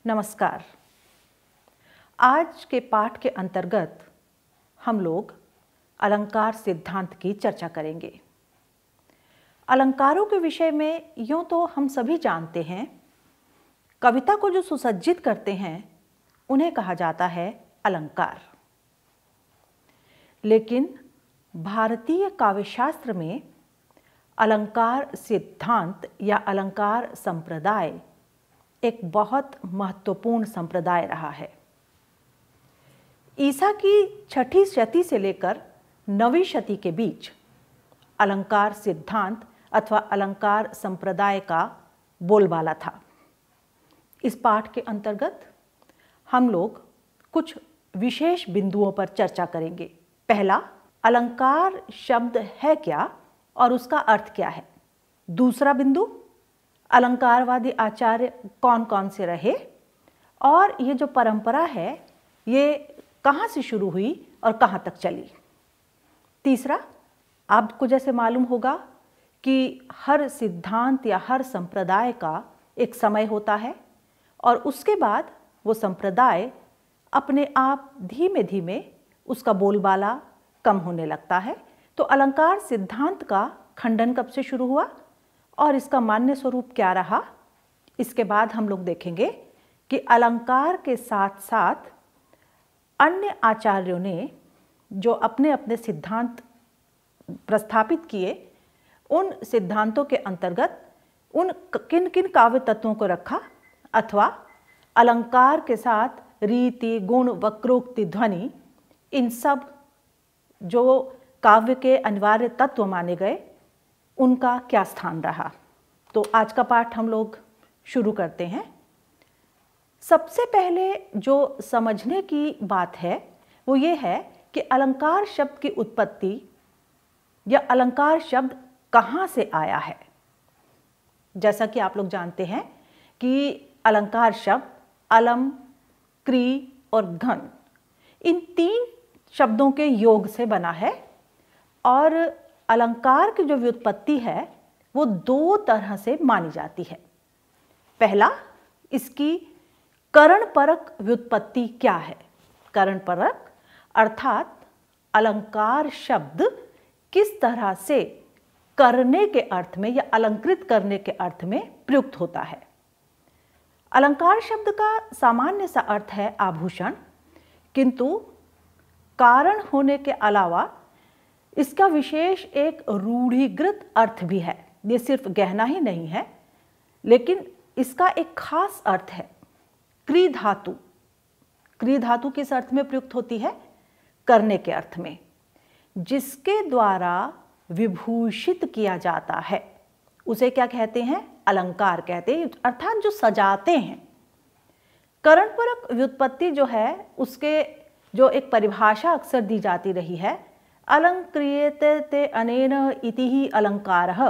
नमस्कार। आज के पाठ के अंतर्गत हम लोग अलंकार सिद्धांत की चर्चा करेंगे। अलंकारों के विषय में यूँ तो हम सभी जानते हैं, कविता को जो सुसज्जित करते हैं उन्हें कहा जाता है अलंकार। लेकिन भारतीय काव्यशास्त्र में अलंकार सिद्धांत या अलंकार संप्रदाय एक बहुत महत्वपूर्ण संप्रदाय रहा है। ईसा की 6ठी शती से लेकर 9वीं शती के बीच अलंकार सिद्धांत अथवा अलंकार संप्रदाय का बोलबाला था। इस पाठ के अंतर्गत हम लोग कुछ विशेष बिंदुओं पर चर्चा करेंगे। पहला, अलंकार शब्द है क्या और उसका अर्थ क्या है। दूसरा बिंदु, अलंकारवादी आचार्य कौन कौन से रहे और ये जो परंपरा है ये कहाँ से शुरू हुई और कहाँ तक चली। तीसरा, आपको जैसे मालूम होगा कि हर सिद्धांत या हर संप्रदाय का एक समय होता है और उसके बाद वो संप्रदाय अपने आप धीमे धीमे उसका बोलबाला कम होने लगता है। तो अलंकार सिद्धांत का खंडन कब से शुरू हुआ और इसका मान्य स्वरूप क्या रहा, इसके बाद हम लोग देखेंगे कि अलंकार के साथ साथ अन्य आचार्यों ने जो अपने अपने सिद्धांत प्रस्थापित किए, उन सिद्धांतों के अंतर्गत उन किन किन काव्य तत्वों को रखा अथवा अलंकार के साथ रीति, गुण, वक्रोक्ति, ध्वनि, इन सब जो काव्य के अनिवार्य तत्व माने गए उनका क्या स्थान रहा। तो आज का पाठ हम लोग शुरू करते हैं। सबसे पहले जो समझने की बात है वो ये है कि अलंकार शब्द की उत्पत्ति या अलंकार शब्द कहाँ से आया है। जैसा कि आप लोग जानते हैं कि अलंकार शब्द अलम, क्री और घन, इन 3 शब्दों के योग से बना है और अलंकार की जो व्युत्पत्ति है वो 2 तरह से मानी जाती है। पहला, इसकी करणपरक व्युत्पत्ति क्या है। करणपरक अर्थात अलंकार शब्द किस तरह से करने के अर्थ में या अलंकृत करने के अर्थ में प्रयुक्त होता है। अलंकार शब्द का सामान्य सा अर्थ है आभूषण, किंतु कारण होने के अलावा इसका विशेष एक रूढ़िगत अर्थ भी है। ये सिर्फ गहना ही नहीं है, लेकिन इसका एक खास अर्थ है। क्री धातु, क्री धातु किस अर्थ में प्रयुक्त होती है? करने के अर्थ में, जिसके द्वारा विभूषित किया जाता है उसे क्या कहते हैं? अलंकार कहते हैं, अर्थात जो सजाते हैं। करणपरक व्युत्पत्ति जो है उसके जो एक परिभाषा अक्सर दी जाती रही है, अलंक्रियते अनेन इति ही अलंकारः,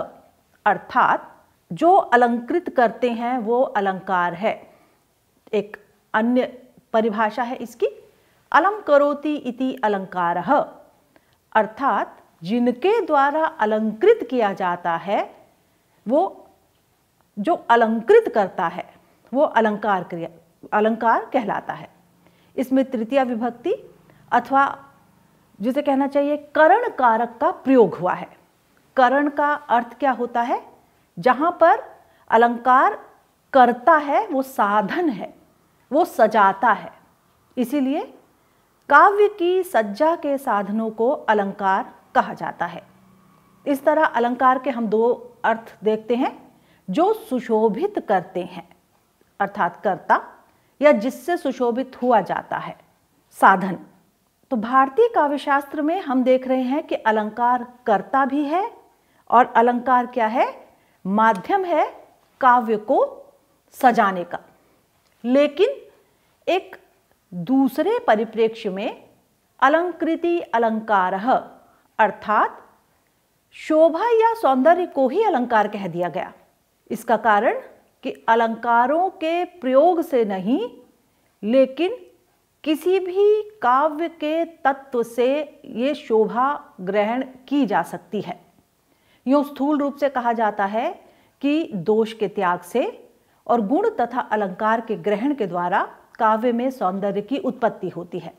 अर्थात जो अलंकृत करते हैं वो अलंकार है। एक अन्य परिभाषा है इसकी, अलम करोति इति अलंकारः, अर्थात जिनके द्वारा अलंकृत किया जाता है वो जो अलंकृत करता है वो अलंकार कहलाता है। इसमें तृतीया विभक्ति अथवा जिसे कहना चाहिए करण कारक का प्रयोग हुआ है। करण का अर्थ क्या होता है? जहाँ पर अलंकार करता है वो साधन है, वो सजाता है। इसीलिए काव्य की सज्जा के साधनों को अलंकार कहा जाता है। इस तरह अलंकार के हम 2 अर्थ देखते हैं, जो सुशोभित करते हैं अर्थात कर्ता, या जिससे सुशोभित हुआ जाता है साधन। तो भारतीय काव्यशास्त्र में हम देख रहे हैं कि अलंकार कर्ता भी है और अलंकार क्या है? माध्यम है काव्य को सजाने का। लेकिन एक दूसरे परिप्रेक्ष्य में अलंकृति अलंकारः, अर्थात शोभा या सौंदर्य को ही अलंकार कह दिया गया। इसका कारण कि अलंकारों के प्रयोग से नहीं, लेकिन किसी भी काव्य के तत्व से ये शोभा ग्रहण की जा सकती है। यूँ स्थूल रूप से कहा जाता है कि दोष के त्याग से और गुण तथा अलंकार के ग्रहण के द्वारा काव्य में सौंदर्य की उत्पत्ति होती है।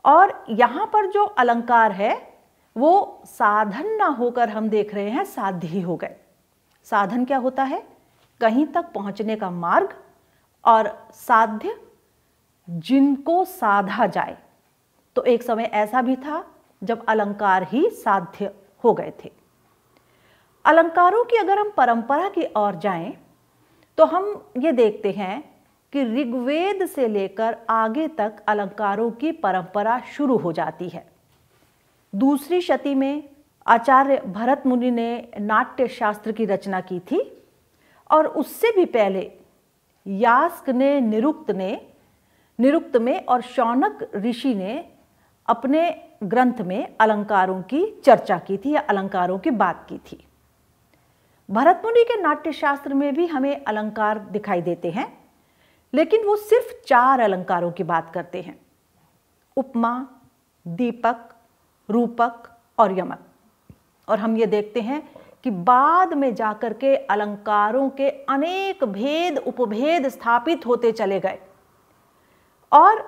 और यहाँ पर जो अलंकार है वो साधन ना होकर हम देख रहे हैं साध्य ही हो गए। साधन क्या होता है? कहीं तक पहुँचने का मार्ग, और साध्य जिनको साधा जाए। तो एक समय ऐसा भी था जब अलंकार ही साध्य हो गए थे। अलंकारों की अगर हम परंपरा की ओर जाएं तो हम ये देखते हैं कि ऋग्वेद से लेकर आगे तक अलंकारों की परंपरा शुरू हो जाती है। दूसरी शती में आचार्य भरत मुनि ने नाट्य शास्त्र की रचना की थी, और उससे भी पहले यास्क ने निरुक्त में और शौनक ऋषि ने अपने ग्रंथ में अलंकारों की चर्चा की थी या अलंकारों की बात की थी। भरत मुनि के नाट्य शास्त्र में भी हमें अलंकार दिखाई देते हैं, लेकिन वो सिर्फ 4 अलंकारों की बात करते हैं: उपमा, दीपक, रूपक और यमक। और हम ये देखते हैं कि बाद में जाकर के अलंकारों के अनेक भेद उपभेद स्थापित होते चले गए, और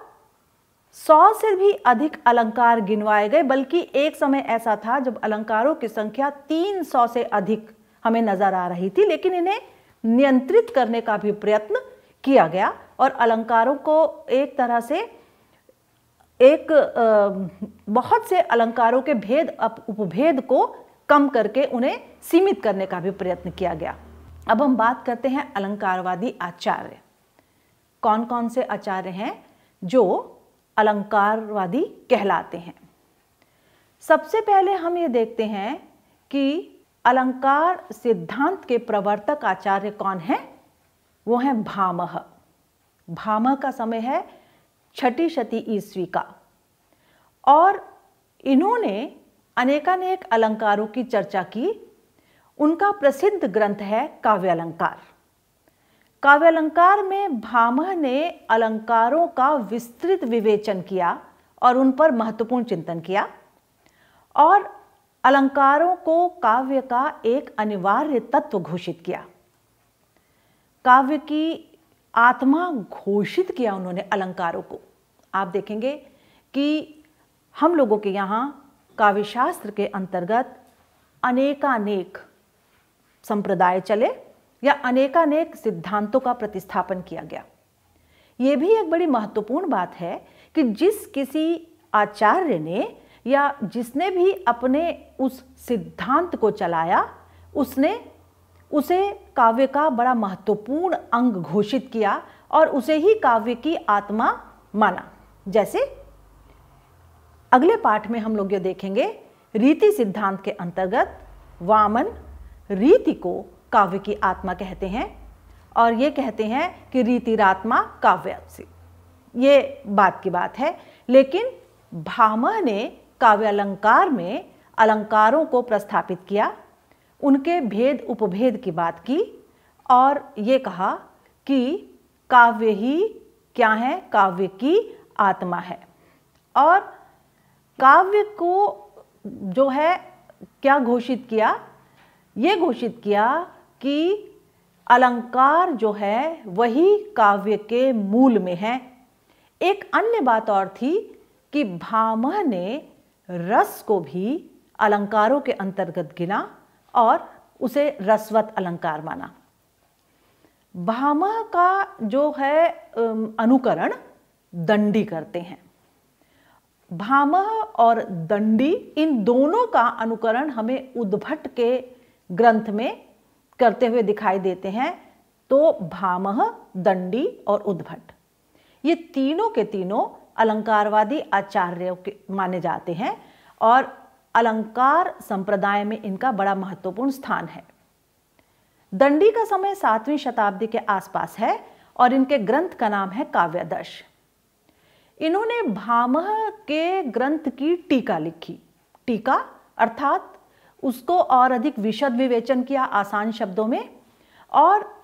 100 से भी अधिक अलंकार गिनवाए गए। बल्कि एक समय ऐसा था जब अलंकारों की संख्या 300 से अधिक हमें नजर आ रही थी, लेकिन इन्हें नियंत्रित करने का भी प्रयत्न किया गया और अलंकारों को एक तरह से बहुत से अलंकारों के भेद उपभेद को कम करके उन्हें सीमित करने का भी प्रयत्न किया गया। अब हम बात करते हैं अलंकारवादी आचार्य। कौन कौन से आचार्य हैं जो अलंकारवादी कहलाते हैं? सबसे पहले हम ये देखते हैं कि अलंकार सिद्धांत के प्रवर्तक आचार्य कौन हैं? वो हैं भामह। भामह का समय है 6ठी शती ईस्वी का, और इन्होंने अनेकानेक अलंकारों की चर्चा की। उनका प्रसिद्ध ग्रंथ है काव्यालंकार। काव्यालंकार में भामह ने अलंकारों का विस्तृत विवेचन किया और उन पर महत्वपूर्ण चिंतन किया, और अलंकारों को काव्य का एक अनिवार्य तत्व घोषित किया। काव्य की आत्मा घोषित किया उन्होंने अलंकारों को। आप देखेंगे कि हम लोगों के यहाँ काव्यशास्त्र के अंतर्गत अनेकानेक संप्रदाय चले या अनेकानेक सिद्धांतों का प्रतिस्थापन किया गया। ये भी एक बड़ी महत्वपूर्ण बात है कि जिस किसी आचार्य ने या जिसने भी अपने उस सिद्धांत को चलाया, उसने उसे काव्य का बड़ा महत्वपूर्ण अंग घोषित किया और उसे ही काव्य की आत्मा माना। जैसे अगले पाठ में हम लोग ये देखेंगे, रीति सिद्धांत के अंतर्गत वामन रीति को काव्य की आत्मा कहते हैं, और ये कहते हैं कि रीतिरात्मा काव्यस्य। ये बात की बात है। लेकिन भामह ने काव्यालंकार में अलंकारों को प्रस्थापित किया, उनके भेद उपभेद की बात की, और ये कहा कि काव्य ही क्या है? काव्य की आत्मा है। और काव्य को जो है क्या घोषित किया? ये घोषित किया कि अलंकार जो है वही काव्य के मूल में है। एक अन्य बात और थी कि भामह ने रस को भी अलंकारों के अंतर्गत गिना और उसे रसवत अलंकार माना। भामह का जो है अनुकरण दंडी करते हैं। भामह और दंडी, इन दोनों का अनुकरण हमें उद्भट के ग्रंथ में करते हुए दिखाई देते हैं। तो भामह, दंडी और उद्भट, ये तीनों के तीनों अलंकारवादी आचार्यों के माने जाते हैं, और अलंकार संप्रदाय में इनका बड़ा महत्वपूर्ण स्थान है। दंडी का समय 7वीं शताब्दी के आसपास है, और इनके ग्रंथ का नाम है काव्यादर्श। इन्होंने भामह के ग्रंथ की टीका लिखी। टीका अर्थात उसको और अधिक विशद विवेचन किया आसान शब्दों में, और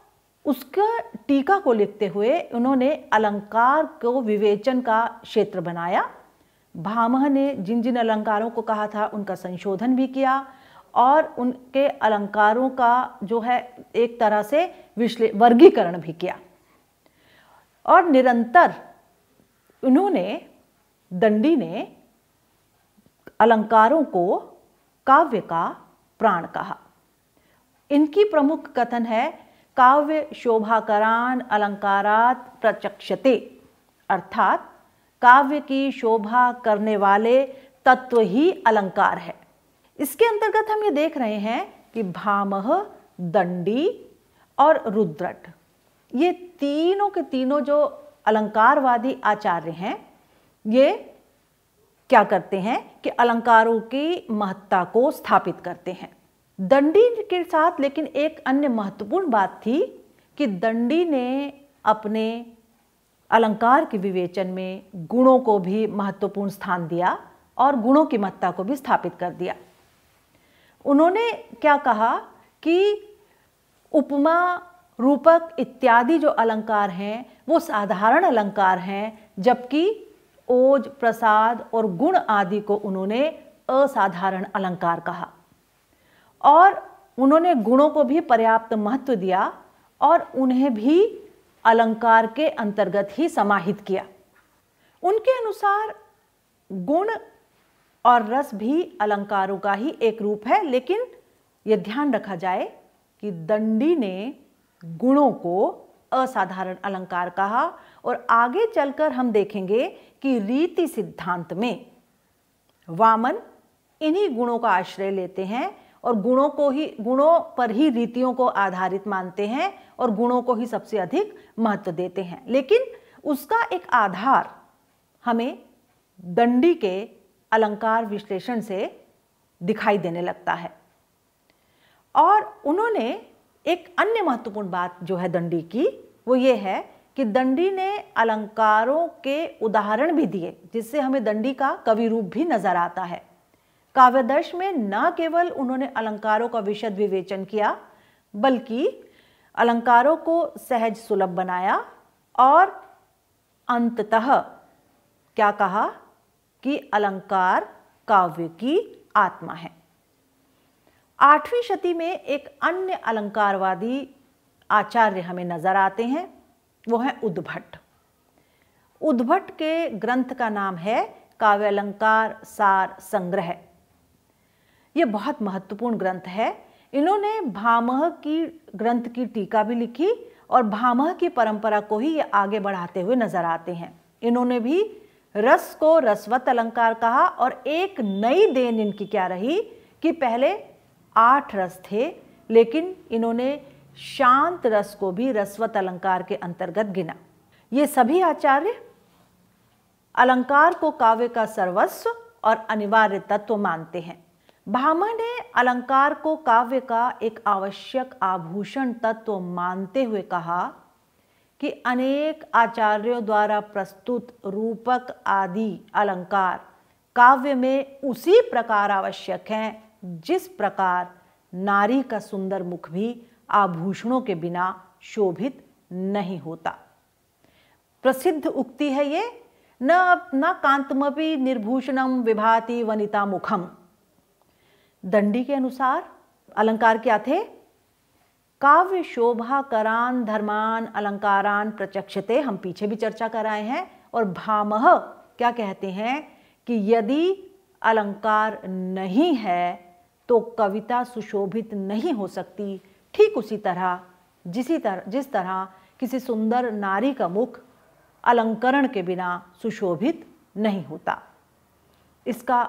उसका टीका को लिखते हुए उन्होंने अलंकार को विवेचन का क्षेत्र बनाया। भामह ने जिन जिन अलंकारों को कहा था उनका संशोधन भी किया, और उनके अलंकारों का जो है एक तरह से वर्गीकरण भी किया। और निरंतर दंडी ने अलंकारों को काव्य का प्राण कहा। इनकी प्रमुख कथन है, काव्य शोभाकरान अलंकारात प्रचक्षते, अर्थात काव्य की शोभा करने वाले तत्व ही अलंकार है। इसके अंतर्गत हम ये देख रहे हैं कि भामह, दंडी और रुद्रट, ये तीनों के तीनों जो अलंकारवादी आचार्य हैं, ये क्या करते हैं कि अलंकारों की महत्ता को स्थापित करते हैं। दंडी के साथ लेकिन एक अन्य महत्वपूर्ण बात थी कि दंडी ने अपने अलंकार के विवेचन में गुणों को भी महत्वपूर्ण स्थान दिया और गुणों की महत्ता को भी स्थापित कर दिया। उन्होंने क्या कहा कि उपमा, रूपक इत्यादि जो अलंकार हैं वो साधारण अलंकार हैं, जबकि ओज, प्रसाद और गुण आदि को उन्होंने असाधारण अलंकार कहा। और उन्होंने गुणों को भी पर्याप्त महत्व दिया और उन्हें भी अलंकार के अंतर्गत ही समाहित किया। उनके अनुसार गुण और रस भी अलंकारों का ही एक रूप है, लेकिन यह ध्यान रखा जाए कि दंडी ने गुणों को असाधारण अलंकार कहा। और आगे चलकर हम देखेंगे कि रीति सिद्धांत में वामन इन्हीं गुणों का आश्रय लेते हैं और गुणों पर ही रीतियों को आधारित मानते हैं और गुणों को ही सबसे अधिक महत्व देते हैं। लेकिन उसका एक आधार हमें दंडी के अलंकार विश्लेषण से दिखाई देने लगता है। और उन्होंने एक अन्य महत्वपूर्ण बात जो है दंडी की, वो ये है कि दंडी ने अलंकारों के उदाहरण भी दिए, जिससे हमें दंडी का कवि रूप भी नजर आता है। काव्यदर्श में न केवल उन्होंने अलंकारों का विशद विवेचन किया, बल्कि अलंकारों को सहज सुलभ बनाया और अंततः क्या कहा कि अलंकार काव्य की आत्मा है। 8वीं शती में एक अन्य अलंकारवादी आचार्य हमें नजर आते हैं, वो है उद्भट। उद्भट के ग्रंथ का नाम है काव्यालंकार सार संग्रह। यह बहुत महत्वपूर्ण ग्रंथ है। इन्होंने भामह की ग्रंथ की टीका भी लिखी और भामह की परंपरा को ही ये आगे बढ़ाते हुए नजर आते हैं। इन्होंने भी रस को रसवत अलंकार कहा और एक नई देन इनकी क्या रही कि पहले 8 रस थे, लेकिन इन्होंने शांत रस को भी रसवत अलंकार के अंतर्गत गिना। ये सभी आचार्य अलंकार को काव्य का सर्वस्व और अनिवार्य तत्व मानते हैं। भामह ने अलंकार को काव्य का एक आवश्यक आभूषण तत्व मानते हुए कहा कि अनेक आचार्यों द्वारा प्रस्तुत रूपक आदि अलंकार काव्य में उसी प्रकार आवश्यक हैं जिस प्रकार नारी का सुंदर मुख भी आभूषणों के बिना शोभित नहीं होता। प्रसिद्ध उक्ति है ये, न कांतमपि निर्भूषणम विभाति वनिता मुखम। दंडी के अनुसार अलंकार क्या थे? काव्य शोभा करान धर्मान अलंकारान प्रचक्षते, हम पीछे भी चर्चा कराए हैं। और भामह क्या कहते हैं कि यदि अलंकार नहीं है तो कविता सुशोभित नहीं हो सकती। ठीक उसी तरह जिस तरह किसी सुंदर नारी का मुख अलंकरण के बिना सुशोभित नहीं होता। इसका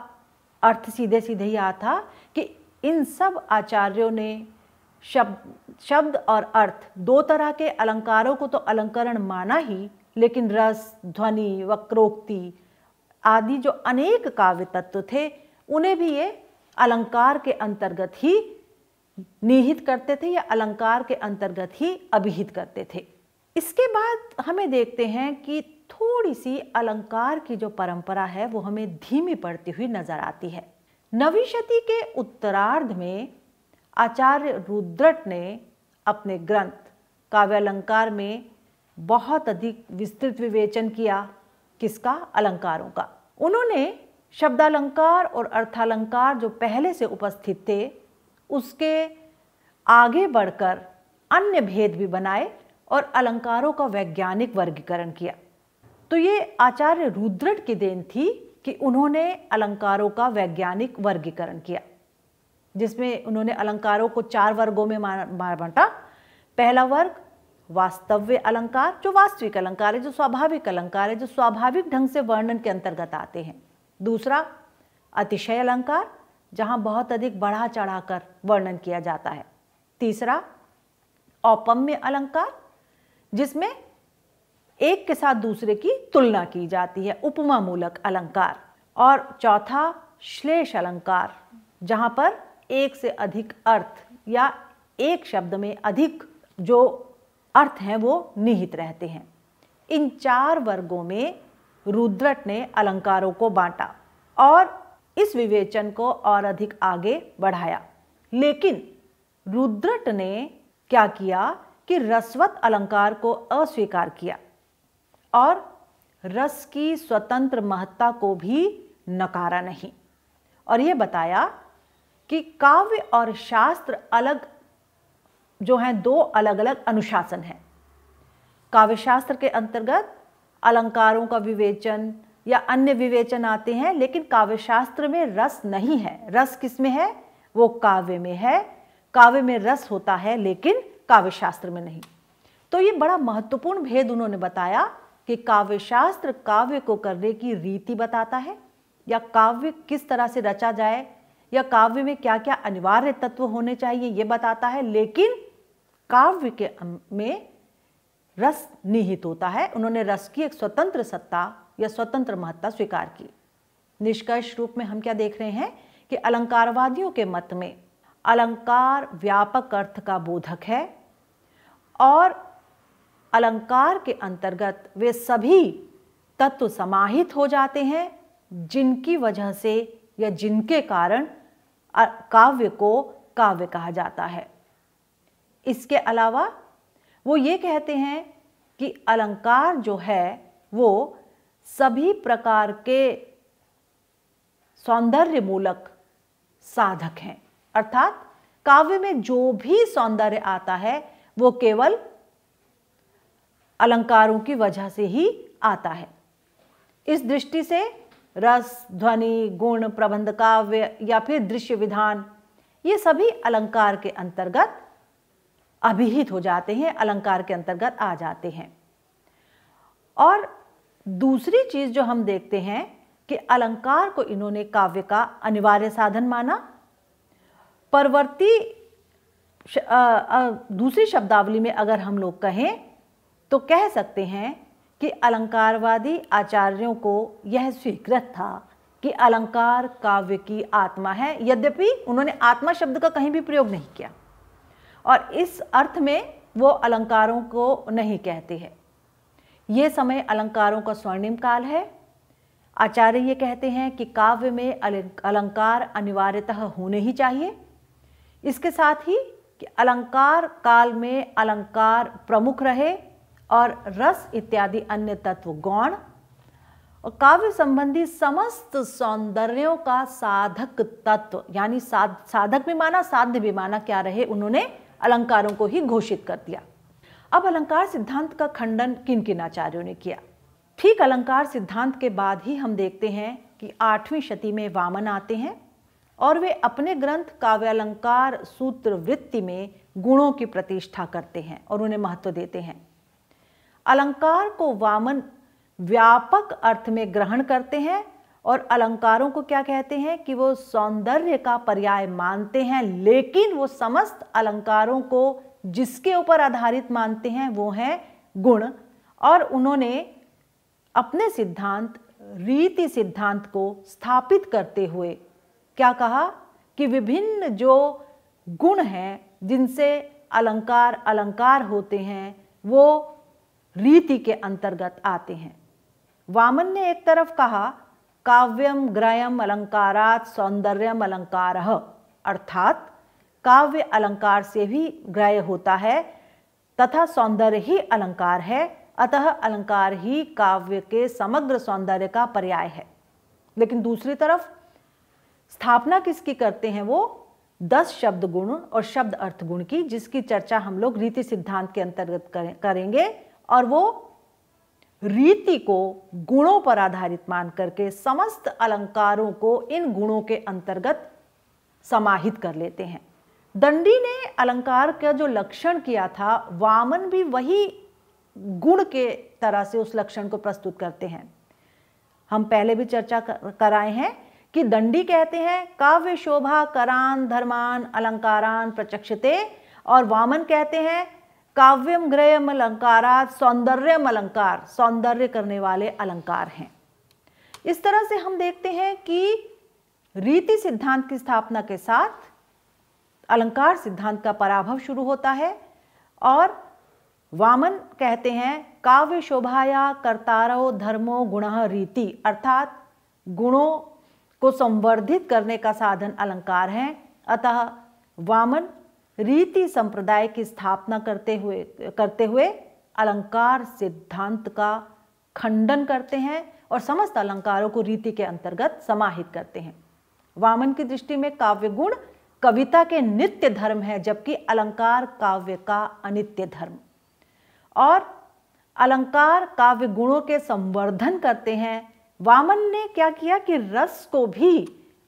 अर्थ सीधे सीधे ही आता कि इन सब आचार्यों ने शब्द और अर्थ 2 तरह के अलंकारों को तो अलंकरण माना ही, लेकिन रस, ध्वनि, वक्रोक्ति आदि जो अनेक काव्य तत्व थे उन्हें भी ये अलंकार के अंतर्गत ही निहित करते थे या अलंकार के अंतर्गत ही अभिहित करते थे। इसके बाद हमें देखते हैं कि थोड़ी सी अलंकार की जो परंपरा है वो हमें धीमी पड़ती हुई नजर आती है। 9वीं शती के उत्तरार्ध में आचार्य रुद्रट ने अपने ग्रंथ काव्यालंकार में बहुत अधिक विस्तृत विवेचन किया। किसका? अलंकारों का। उन्होंने शब्दालंकार और अर्थालंकार जो पहले से उपस्थित थे उसके आगे बढ़कर अन्य भेद भी बनाए और अलंकारों का वैज्ञानिक वर्गीकरण किया। तो ये आचार्य रुद्रट की देन थी कि उन्होंने अलंकारों का वैज्ञानिक वर्गीकरण किया, जिसमें उन्होंने अलंकारों को 4 वर्गों में बांटा। पहला वर्ग वास्तव्य अलंकार, जो वास्तविक अलंकार है, जो स्वाभाविक अलंकार है, जो स्वाभाविक ढंग से वर्णन के अंतर्गत आते हैं। दूसरा अतिशय अलंकार, जहां बहुत अधिक बढ़ा चढ़ाकर वर्णन किया जाता है। तीसरा औपम्य अलंकार, जिसमें एक के साथ दूसरे की तुलना की जाती है, उपमा मूलक अलंकार। और चौथा श्लेष अलंकार, जहां पर एक से अधिक अर्थ या एक शब्द में अधिक जो अर्थ हैं वो निहित रहते हैं। इन 4 वर्गों में रुद्रट ने अलंकारों को बांटा और इस विवेचन को और अधिक आगे बढ़ाया। लेकिन रुद्रट ने क्या किया कि रसवत अलंकार को अस्वीकार किया और रस की स्वतंत्र महत्ता को भी नकारा नहीं, और यह बताया कि काव्य और शास्त्र अलग जो हैं, 2 अलग अलग अनुशासन हैं। काव्य शास्त्र के अंतर्गत अलंकारों का विवेचन या अन्य विवेचन आते हैं, लेकिन काव्य शास्त्र में रस नहीं है। रस किसमें है? वो काव्य में है। काव्य में रस होता है लेकिन काव्य शास्त्र में नहीं। तो ये बड़ा महत्वपूर्ण भेद उन्होंने बताया कि काव्य शास्त्र काव्य को करने की रीति बताता है, या काव्य किस तरह से रचा जाए, या काव्य में क्या क्या अनिवार्य तत्व होने चाहिए ये बताता है, लेकिन काव्य के में रस निहित होता है। उन्होंने रस की एक स्वतंत्र सत्ता या स्वतंत्र महत्ता स्वीकार की। निष्कर्ष रूप में हम क्या देख रहे हैं कि अलंकारवादियों के मत में अलंकार व्यापक अर्थ का बोधक है और अलंकार के अंतर्गत वे सभी तत्व समाहित हो जाते हैं जिनकी वजह से या जिनके कारण काव्य को काव्य कहा जाता है। इसके अलावा वो ये कहते हैं कि अलंकार जो है वो सभी प्रकार के सौंदर्य मूलक साधक हैं, अर्थात काव्य में जो भी सौंदर्य आता है वो केवल अलंकारों की वजह से ही आता है। इस दृष्टि से रस, ध्वनि, गुण, प्रबंध काव्य या फिर दृश्य विधान, ये सभी अलंकार के अंतर्गत अभिहित हो जाते हैं, अलंकार के अंतर्गत आ जाते हैं। और दूसरी चीज जो हम देखते हैं कि अलंकार को इन्होंने काव्य का अनिवार्य साधन माना। परवर्ती दूसरी शब्दावली में अगर हम लोग कहें तो कह सकते हैं कि अलंकारवादी आचार्यों को यह स्वीकृत था कि अलंकार काव्य की आत्मा है, यद्यपि उन्होंने आत्मा शब्द का कहीं भी प्रयोग नहीं किया और इस अर्थ में वो अलंकारों को नहीं कहते हैं। ये समय अलंकारों का स्वर्णिम काल है। आचार्य ये कहते हैं कि काव्य में अलंकार अनिवार्यतः होने ही चाहिए। इसके साथ ही कि अलंकार काल में अलंकार प्रमुख रहे और रस इत्यादि अन्य तत्व गौण, और काव्य संबंधी समस्त सौंदर्यों का साधक तत्व, यानी साधक भी माना, साध्य भी माना, क्या रहे, उन्होंने अलंकारों को ही घोषित कर दिया। अब अलंकार सिद्धांत का खंडन किन किन आचार्यों ने किया? ठीक अलंकार सिद्धांत के बाद ही हम देखते हैं कि 8वीं शती में वामन आते हैं और वे अपने ग्रंथ काव्यालंकार सूत्र वृत्ति में गुणों की प्रतिष्ठा करते हैं और उन्हें महत्व देते हैं। अलंकार को वामन व्यापक अर्थ में ग्रहण करते हैं और अलंकारों को क्या कहते हैं कि वो सौंदर्य का पर्याय मानते हैं, लेकिन वो समस्त अलंकारों को जिसके ऊपर आधारित मानते हैं वो है गुण। और उन्होंने अपने सिद्धांत रीति सिद्धांत को स्थापित करते हुए क्या कहा कि विभिन्न जो गुण हैं जिनसे अलंकार अलंकार होते हैं वो रीति के अंतर्गत आते हैं। वामन ने एक तरफ कहा काव्यम ग्रयम अलंकारात् सौंदर्यम अलंकारः, अर्थात काव्य अलंकार से भी ग्रय होता है तथा सौंदर्य ही अलंकार है, अतः अलंकार ही काव्य के समग्र सौंदर्य का पर्याय है। लेकिन दूसरी तरफ स्थापना किसकी करते हैं वो? 10 शब्द गुण और शब्द अर्थ गुण की, जिसकी चर्चा हम लोग रीति सिद्धांत के अंतर्गत करेंगे। और वो रीति को गुणों पर आधारित मान करके समस्त अलंकारों को इन गुणों के अंतर्गत समाहित कर लेते हैं। दंडी ने अलंकार का जो लक्षण किया था, वामन भी वही गुण के तरह से उस लक्षण को प्रस्तुत करते हैं। हम पहले भी चर्चा कराए हैं कि दंडी कहते हैं काव्य शोभा करान धर्मान अलंकारान प्रचक्षते, और वामन कहते हैं काव्यम ग्रयम अलंकारात सौंदर्यम अलंकार, सौंदर्य करने वाले अलंकार हैं। इस तरह से हम देखते हैं कि रीति सिद्धांत की स्थापना के साथ अलंकार सिद्धांत का पराभव शुरू होता है, और वामन कहते हैं काव्य शोभाया कर्तारो धर्मो गुणः रीति, अर्थात गुणों को संवर्धित करने का साधन अलंकार है। अतः वामन रीति संप्रदाय की स्थापना करते हुए अलंकार सिद्धांत का खंडन करते हैं और समस्त अलंकारों को रीति के अंतर्गत समाहित करते हैं। वामन की दृष्टि में काव्य गुण कविता के नित्य धर्म है, जबकि अलंकार काव्य का अनित्य धर्म। और अलंकार काव्य गुणों के संवर्धन करते हैं। वामन ने क्या किया कि रस को भी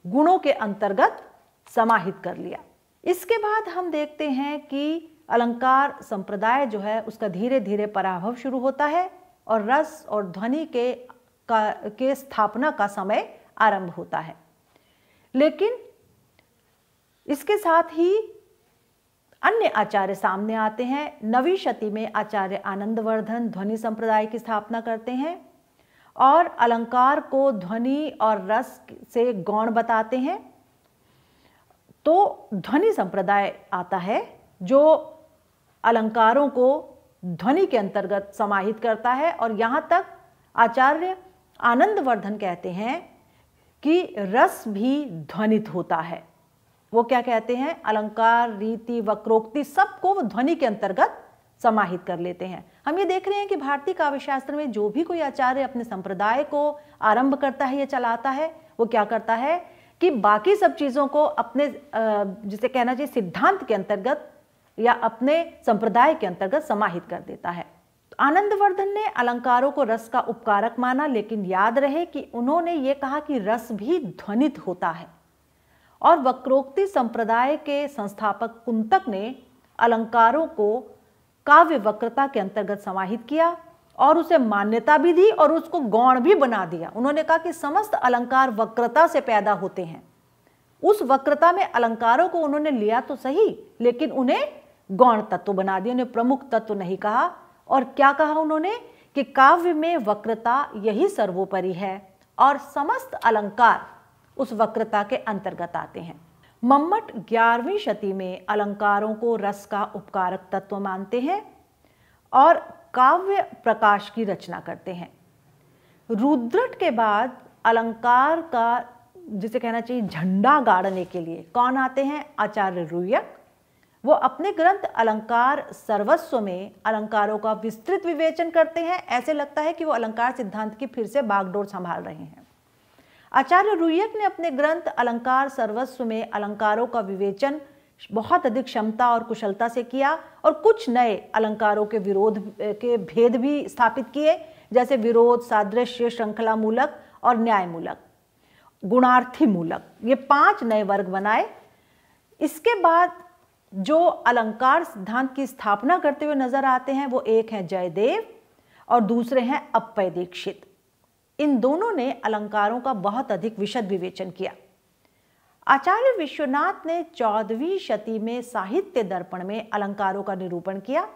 गुणों के अंतर्गत समाहित कर लिया। इसके बाद हम देखते हैं कि अलंकार संप्रदाय जो है उसका धीरे धीरे पराभव शुरू होता है और रस और ध्वनि के स्थापना का समय आरंभ होता है। लेकिन इसके साथ ही अन्य आचार्य सामने आते हैं। नवीं शती में आचार्य आनंदवर्धन ध्वनि संप्रदाय की स्थापना करते हैं और अलंकार को ध्वनि और रस से गौण बताते हैं। तो ध्वनि संप्रदाय आता है जो अलंकारों को ध्वनि के अंतर्गत समाहित करता है, और यहाँ तक आचार्य आनंदवर्धन कहते हैं कि रस भी ध्वनित होता है। वो क्या कहते हैं, अलंकार रीति वक्रोक्ति सबको वो ध्वनि के अंतर्गत समाहित कर लेते हैं। हम ये देख रहे हैं कि भारतीय काव्य शास्त्र में जो भी कोई आचार्य अपने संप्रदाय को आरंभ करता है या चलाता है, वो क्या करता है कि बाकी सब चीज़ों को अपने जिसे कहना चाहिए सिद्धांत के अंतर्गत या अपने संप्रदाय के अंतर्गत समाहित कर देता है। तो आनंदवर्धन ने अलंकारों को रस का उपकारक माना, लेकिन याद रहे कि उन्होंने ये कहा कि रस भी ध्वनित होता है। और वक्रोक्ति संप्रदाय के संस्थापक कुंतक ने अलंकारों को काव्य वक्रता के अंतर्गत समाहित किया और उसे मान्यता भी दी और उसको गौण भी बना दिया। उन्होंने कहा कि समस्त अलंकार वक्रता से पैदा होते हैं। उस वक्रता में अलंकारों को उन्होंने लिया तो सही, लेकिन उन्हें गौण तत्व बना दिया, उन्हें प्रमुख तत्व नहीं कहा। और क्या कहा उन्होंने कि काव्य में वक्रता यही सर्वोपरि है और समस्त अलंकार उस वक्रता के अंतर्गत आते हैं। मम्मट 11वीं शती में अलंकारों को रस का उपकारक तत्व मानते हैं और काव्य प्रकाश की रचना करते हैं। रुद्रट के बाद अलंकार का जिसे कहना चाहिए झंडा गाड़ने के लिए कौन आते हैं, आचार्य रुयक। वो अपने ग्रंथ अलंकार सर्वस्व में अलंकारों का विस्तृत विवेचन करते हैं। ऐसे लगता है कि वो अलंकार सिद्धांत की फिर से बागडोर संभाल रहे हैं। आचार्य रुयक ने अपने ग्रंथ अलंकार सर्वस्व में अलंकारों का विवेचन बहुत अधिक क्षमता और कुशलता से किया और कुछ नए अलंकारों के विरोध के भेद भी स्थापित किए, जैसे विरोध, सादृश्य, श्रृंखला मूलक और न्याय मूलक, गुणार्थी मूलक, ये 5 नए वर्ग बनाए। इसके बाद जो अलंकार सिद्धांत की स्थापना करते हुए नजर आते हैं वो एक हैं जयदेव और दूसरे हैं अप्पय दीक्षित। इन दोनों ने अलंकारों का बहुत अधिक विशद विवेचन किया। आचार्य विश्वनाथ ने 14वीं शती में साहित्य दर्पण में अलंकारों का निरूपण किया।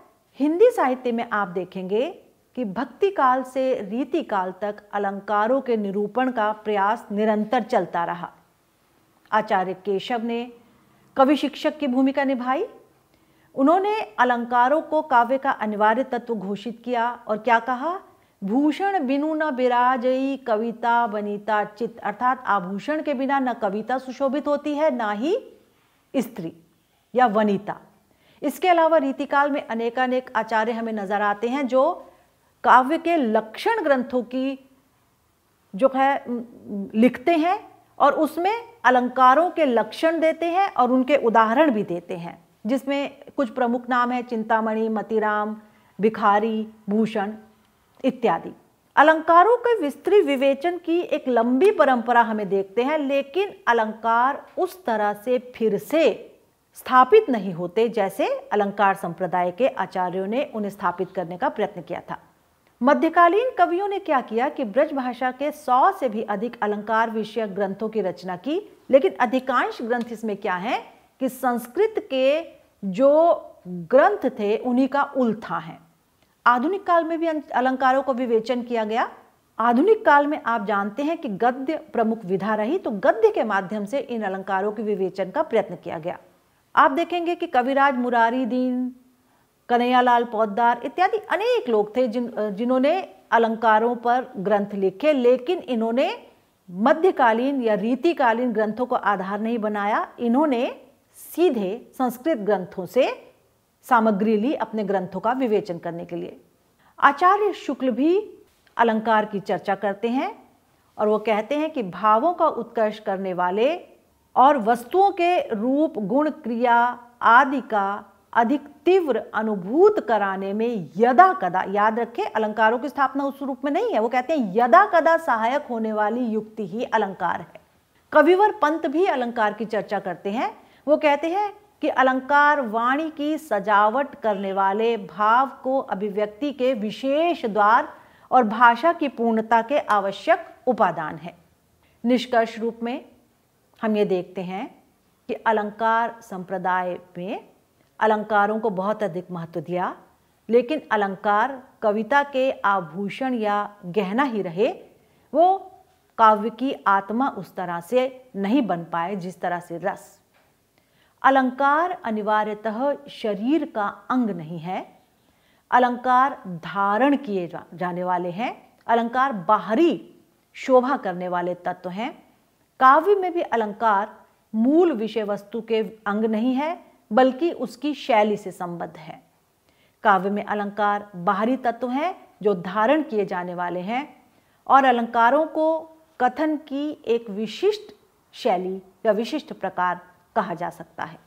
हिंदी साहित्य में आप देखेंगे कि भक्ति काल से रीति काल तक अलंकारों के निरूपण का प्रयास निरंतर चलता रहा। आचार्य केशव ने कवि शिक्षक की भूमिका निभाई। उन्होंने अलंकारों को काव्य का अनिवार्य तत्व घोषित किया और क्या कहा, भूषण बिनु न बिराजई कविता वनिता चित, अर्थात आभूषण के बिना न कविता सुशोभित होती है ना ही स्त्री या वनिता। इसके अलावा रीतिकाल में अनेकानेक आचार्य हमें नजर आते हैं जो काव्य के लक्षण ग्रंथों की जो है लिखते हैं और उसमें अलंकारों के लक्षण देते हैं और उनके उदाहरण भी देते हैं, जिसमें कुछ प्रमुख नाम है चिंतामणि, मतिराम, भिखारी, भूषण इत्यादि। अलंकारों के विस्तृत विवेचन की एक लंबी परंपरा हमें देखते हैं, लेकिन अलंकार उस तरह से फिर से स्थापित नहीं होते जैसे अलंकार संप्रदाय के आचार्यों ने उन्हें स्थापित करने का प्रयत्न किया था। मध्यकालीन कवियों ने क्या किया कि ब्रज भाषा के 100 से भी अधिक अलंकार विषयक ग्रंथों की रचना की, लेकिन अधिकांश ग्रंथ इसमें क्या है कि संस्कृत के जो ग्रंथ थे उन्हीं का उल्था है। आधुनिक काल में भी अलंकारों को विवेचन किया गया। आधुनिक काल में आप जानते हैं कि गद्य प्रमुख विधा रही, तो गद्य के माध्यम से इन अलंकारों के विवेचन का प्रयत्न किया गया। आप देखेंगे कि कविराज मुरारी दीन, कन्हैयालाल पौद्दार इत्यादि अनेक लोग थे जिन्होंने अलंकारों पर ग्रंथ लिखे, लेकिन इन्होंने मध्यकालीन या रीतिकालीन ग्रंथों को आधार नहीं बनाया। इन्होंने सीधे संस्कृत ग्रंथों से सामग्री ली अपने ग्रंथों का विवेचन करने के लिए। आचार्य शुक्ल भी अलंकार की चर्चा करते हैं और वो कहते हैं कि भावों का उत्कर्ष करने वाले और वस्तुओं के रूप, गुण, क्रिया आदि का अधिक तीव्र अनुभूत कराने में यदा कदा, याद रखें अलंकारों की स्थापना उस रूप में नहीं है, वो कहते हैं यदा कदा सहायक होने वाली युक्ति ही अलंकार है। कविवर पंत भी अलंकार की चर्चा करते हैं। वो कहते हैं कि अलंकार वाणी की सजावट करने वाले, भाव को अभिव्यक्ति के विशेष द्वार और भाषा की पूर्णता के आवश्यक उपादान है। निष्कर्ष रूप में हम ये देखते हैं कि अलंकार संप्रदाय में अलंकारों को बहुत अधिक महत्व दिया, लेकिन अलंकार कविता के आभूषण या गहना ही रहे। वो काव्य की आत्मा उस तरह से नहीं बन पाए जिस तरह से रस। अलंकार अनिवार्यतः शरीर का अंग नहीं है। अलंकार धारण किए जाने वाले हैं। अलंकार बाहरी शोभा करने वाले तत्व हैं। काव्य में भी अलंकार मूल विषय वस्तु के अंग नहीं है, बल्कि उसकी शैली से संबद्ध है। काव्य में अलंकार बाहरी तत्व हैं जो धारण किए जाने वाले हैं, और अलंकारों को कथन की एक विशिष्ट शैली या विशिष्ट प्रकार कहा जा सकता है।